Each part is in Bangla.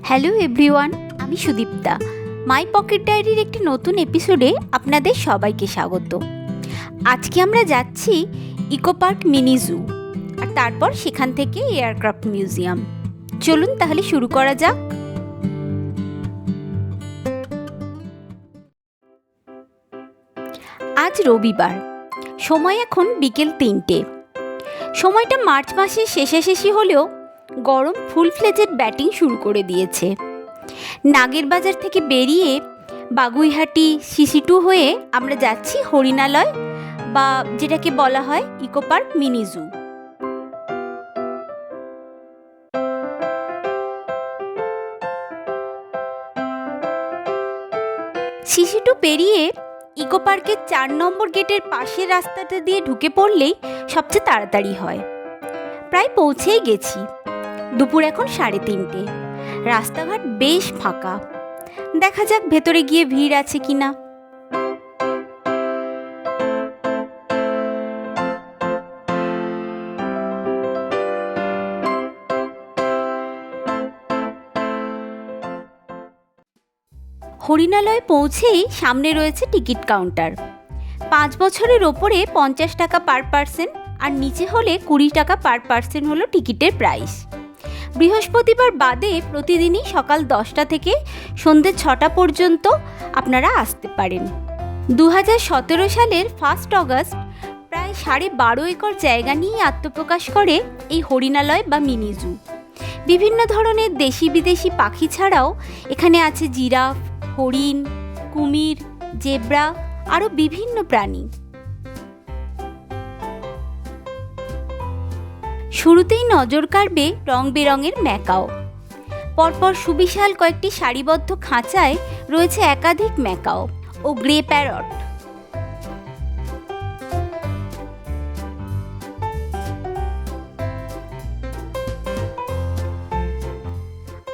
হ্যালো এভরিওয়ান, আমি সুদীপ্তা। মাই পকেট ডায়েরির একটি নতুন এপিসোডে আপনাদের সবাইকে স্বাগত। আজকে আমরা যাচ্ছি ইকো পার্ক মিনি জু, আর তারপর সেখান থেকে এয়ারক্রাফট মিউজিয়াম। চলুন তাহলে শুরু করা যাক। আজ রবিবার, সময় এখন বিকেল 3টে। সময়টা মার্চ মাসের শেষাশেষি হলেও গরম ফুল ফ্লেজেড ব্যাটিং শুরু করে দিয়েছে। নাগেরবাজার থেকে বেরিয়ে বাগুইহাটি সিসি2 হয়ে আমরা যাচ্ছি হরিণালয়, বা যেটাকে বলা হয় ইকো পার্ক মিনি জু। সিসি2 পেরিয়ে ইকো পার্কের 4 নম্বর গেটের পাশের রাস্তাটা দিয়ে ঢুকে পড়লেই সবচেয়ে তাড়াতাড়ি হয়। প্রায় পৌঁছেই গেছি। দুপুর এখন 3:30। রাস্তাঘাট বেশ ফাঁকা। দেখা যাক ভেতরে গিয়ে ভিড় আছে কিনা। হরিণালয়ে পৌঁছেই সামনে রয়েছে টিকিট কাউন্টার। 5 বছরের ওপরে 50 টাকা পার পার্সন, আর নিচে হলে 20 টাকা পার পার্সন হলো টিকিটের প্রাইস। বৃহস্পতিবার বাদে প্রতিদিনই সকাল 10টা থেকে সন্ধ্যে 6টা পর্যন্ত আপনারা আসতে পারেন। 2017 সালের 1 আগস্ট প্রায় 12.5 একর জায়গা নিয়ে আত্মপ্রকাশ করে এই হরিণালয় বা মিনি জু। বিভিন্ন ধরনের দেশি বিদেশি পাখি ছাড়াও এখানে আছে জিরাফ, হরিণ, কুমির, জেব্রা, আরও বিভিন্ন প্রাণী। শুরুতেই নজর কাড়বে রং বেরঙের ম্যাকাও। পরপর সুবিশাল কয়েকটি সারিবদ্ধ খাঁচায় রয়েছে একাধিক ম্যাকাও ও গ্রে প্যারট।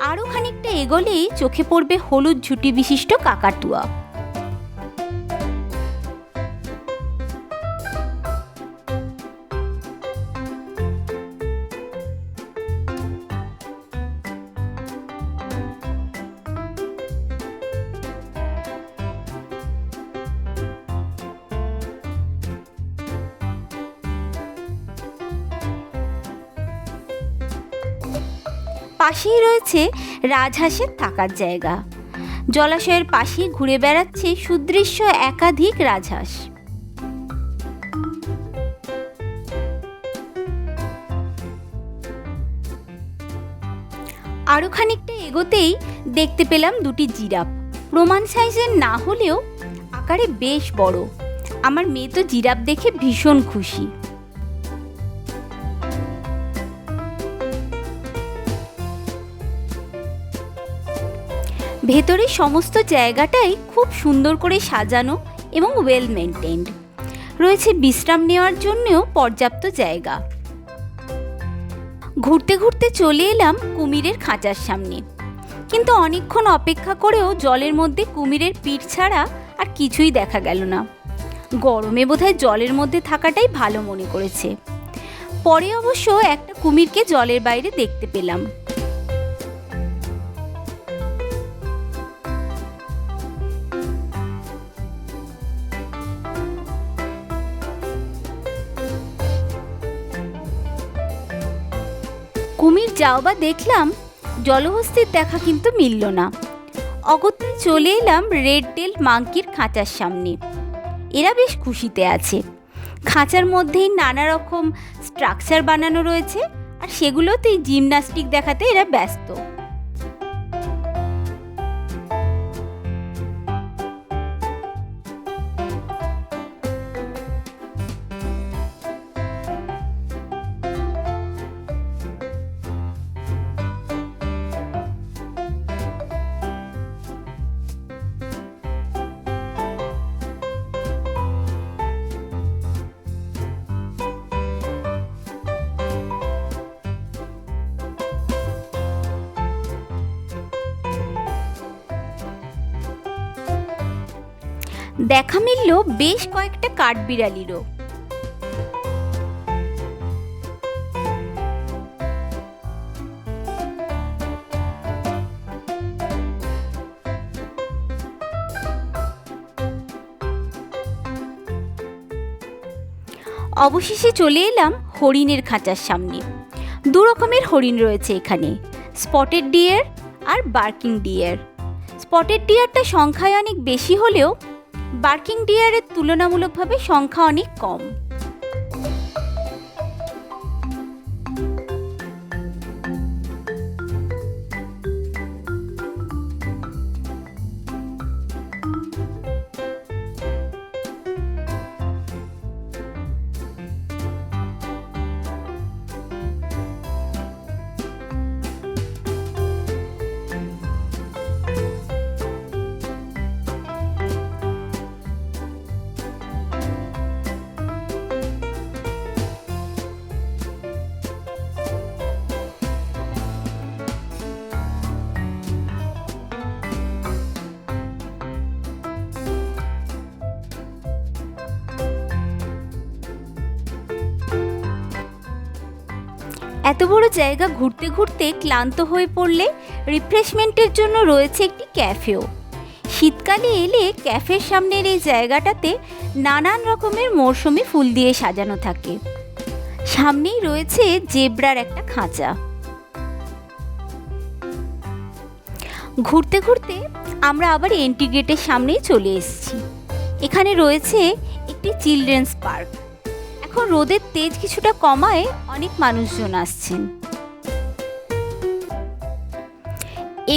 আরও খানিকটা এগোলেই চোখে পড়বে হলুদ ঝুঁটি বিশিষ্ট কাকাতুয়া। পাশেই রয়েছে রাজহাঁসের থাকার জায়গা। জলাশয়ের পাশে ঘুরে বেড়াচ্ছে সুদৃশ্য একাধিক রাজহাঁস। আরও খানিকটা এগোতেই দেখতে পেলাম দুটি জিরাফ। প্রমাণ সাইজের না হলেও আকারে বেশ বড়। আমার মেয়ে তো জিরাফ দেখে ভীষণ খুশি। ভেতরে সমস্ত জায়গাটাই খুব সুন্দর করে সাজানো এবং ওয়েল মেনটেন্ড। রয়েছে বিশ্রাম নেওয়ার জন্যও পর্যাপ্ত জায়গা। ঘুরতে ঘুরতে চলে এলাম কুমিরের খাঁচার সামনে, কিন্তু অনেকক্ষণ অপেক্ষা করেও জলের মধ্যে কুমিরের পিঠ ছাড়া আর কিছুই দেখা গেল না। গরমে বোধহয় জলের মধ্যে থাকাটাই ভালো মনে করেছে। পরে অবশ্য একটা কুমিরকে জলের বাইরে দেখতে পেলাম। কুমির যাও বা দেখলাম, জলহস্তির দেখা কিন্তু মিলল না। অগত্যা চলে এলাম রেড টেল মাঙ্কির খাঁচার সামনে। এরা বেশ খুশিতে আছে। খাঁচার মধ্যেই নানা রকম স্ট্রাকচার বানানো রয়েছে, আর সেগুলোতেই জিমন্যাস্টিক দেখাতে এরা ব্যস্ত। দেখা মিলল বেশ কয়েকটা কাঠবিড়ালিরও। অবশেষে চলে এলাম হরিণের খাঁচার সামনে। দু রকমের হরিণ রয়েছে এখানে, স্পটেড ডিয়ার আর বার্কিং ডিয়ার। স্পটেড ডিয়ারটা সংখ্যায় অনেক বেশি হলেও বার্কিং ডিয়ারের তুলনামূলকভাবে সংখ্যা অনেক কম। এত বড় জায়গা ঘুরতে ঘুরতে ক্লান্ত হয়ে পড়লে রিফ্রেশমেন্টের জন্য রয়েছে একটি ক্যাফেও। শীতকালে এলে ক্যাফের সামনের এই জায়গাটাতে নানান রকমের মৌসুমি ফুল দিয়ে সাজানো থাকে। সামনেই রয়েছে জেব্রার একটা খাঁচা। ঘুরতে ঘুরতে আমরা আবার এন্ট্রি গেটের সামনেই চলে এসেছি। এখানে রয়েছে একটি চিলড্রেন্স পার্ক। এখন রোদের তেজ কিছুটা কমায় অনেক মানুষজন আসছেন।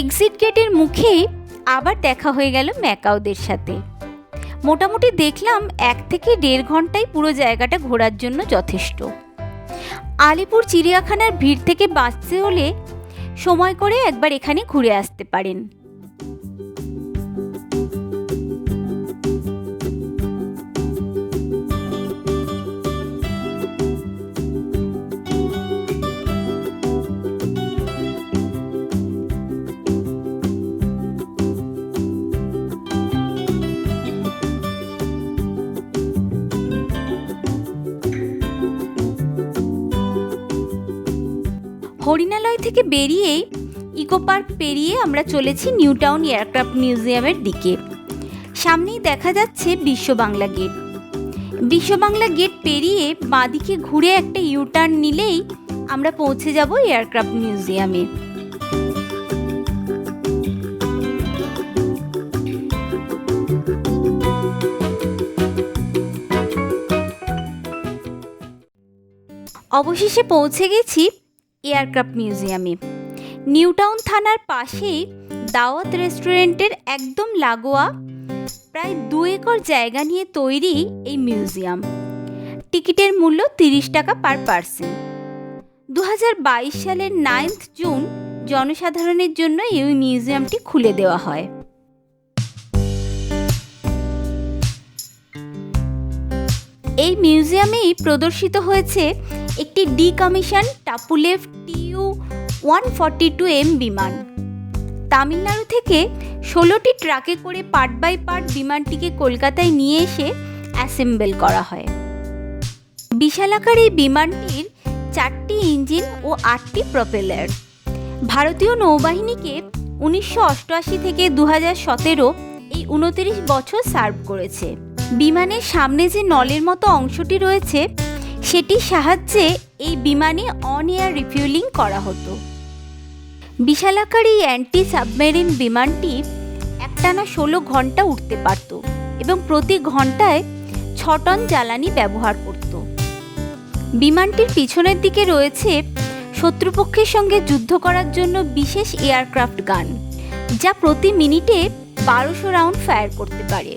এক্সিট গেটের মুখেই আবার দেখা হয়ে গেল ম্যাকাওদের সাথে। মোটামুটি দেখলাম 1 থেকে 1.5 ঘন্টায় পুরো জায়গাটা ঘোরার জন্য যথেষ্ট। আলিপুর চিড়িয়াখানার ভিড় থেকে বাঁচতে হলে সময় করে একবার এখানে ঘুরে আসতে পারেন। হরিণালয় থেকে বেরিয়েই ইকো পার্ক পেরিয়ে আমরা চলেছি নিউ টাউন এয়ারক্রাফট মিউজিয়ামের দিকে। সামনেই দেখা যাচ্ছে বিশ্ব বাংলা গেট। বিশ্ব বাংলা গেট পেরিয়ে বাঁদিকে ঘুরে একটা ইউটার্ন নিলেই আমরা পৌঁছে যাব এয়ারক্রাফট মিউজিয়ামে। অবশেষে পৌঁছে গেছি এয়ারক্রাফট মিউজিয়ামে। নিউ টাউন থানার পাশেই দাওয়াত রেস্টুরেন্টের একদম লাগোয়া প্রায় 2 একর জায়গা নিয়ে তৈরি এই মিউজিয়াম। টিকিটের মূল্য 30 টাকা পার পার্সন। 2022 সালের 9 জুন জনসাধারণের জন্য এই মিউজিয়ামটি খুলে দেওয়া হয়। এই মিউজিয়ামেই প্রদর্শিত হয়েছে একটি ডিকমিশন টাপুলেভ TU-142M বিমান। তামিলনাড়ু থেকে 16টি ট্রাকে করে পার্ট বাই পার্ট বিমানটিকে কলকাতায় নিয়ে এসে অ্যাসেম্বল করা হয়। বিশালাকার এই বিমানটির 4টি ইঞ্জিন ও 8টি প্রপেলার ভারতীয় নৌবাহিনীকে 1988 থেকে 2017 এই 29 বছর সার্ভ করেছে। বিমানের সামনে যে নলের মতো অংশটি রয়েছে সেটির সাহায্যে এই বিমানে অন এয়ার রিফিউলিং করা হতো। বিশালাকার এই অ্যান্টি সাবমেরিন বিমানটি একটানা 16 ঘন্টা উঠতে পারত এবং প্রতি ঘন্টায় 6 টন জ্বালানি ব্যবহার করত। বিমানটির পিছনের দিকে রয়েছে শত্রুপক্ষের সঙ্গে যুদ্ধ করার জন্য বিশেষ এয়ারক্রাফট গান, যা প্রতি মিনিটে 1200 রাউন্ড ফায়ার করতে পারে।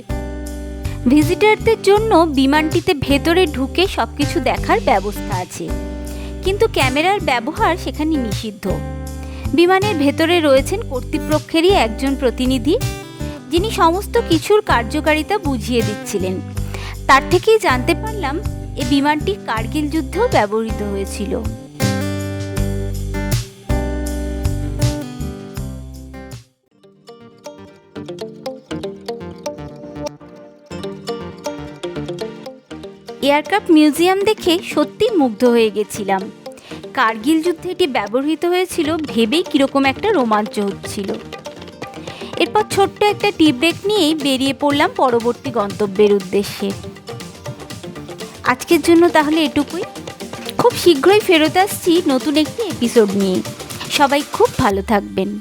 ভিজিটারদের জন্য বিমানটিতে ভেতরে ঢুকে সবকিছু দেখার ব্যবস্থা আছে, কিন্তু ক্যামেরার ব্যবহার সেখানে নিষিদ্ধ। বিমানের ভেতরে রয়েছেন কর্তৃপক্ষেরই একজন প্রতিনিধি, যিনি সমস্ত কিছুর কার্যকারিতা বুঝিয়ে দিচ্ছিলেন। তার থেকেই জানতে পারলাম এই বিমানটি কার্গিল যুদ্ধেও ব্যবহৃত হয়েছিল। এয়ারক্রাফট মিউজিয়াম দেখে সত্যি মুগ্ধ হয়ে গেছিলাম। কার্গিল যুদ্ধে এটি ব্যবহৃত হয়েছিল ভেবেই কীরকম একটা রোমাঞ্চ হচ্ছিল। এরপর ছোট্ট একটা টি ব্রেক নিয়েই বেরিয়ে পড়লাম পরবর্তী গন্তব্যের উদ্দেশ্যে। আজকের জন্য তাহলে এটুকুই। খুব শীঘ্রই ফেরত আসছি নতুন একটি এপিসোড নিয়ে। সবাই খুব ভালো থাকবেন।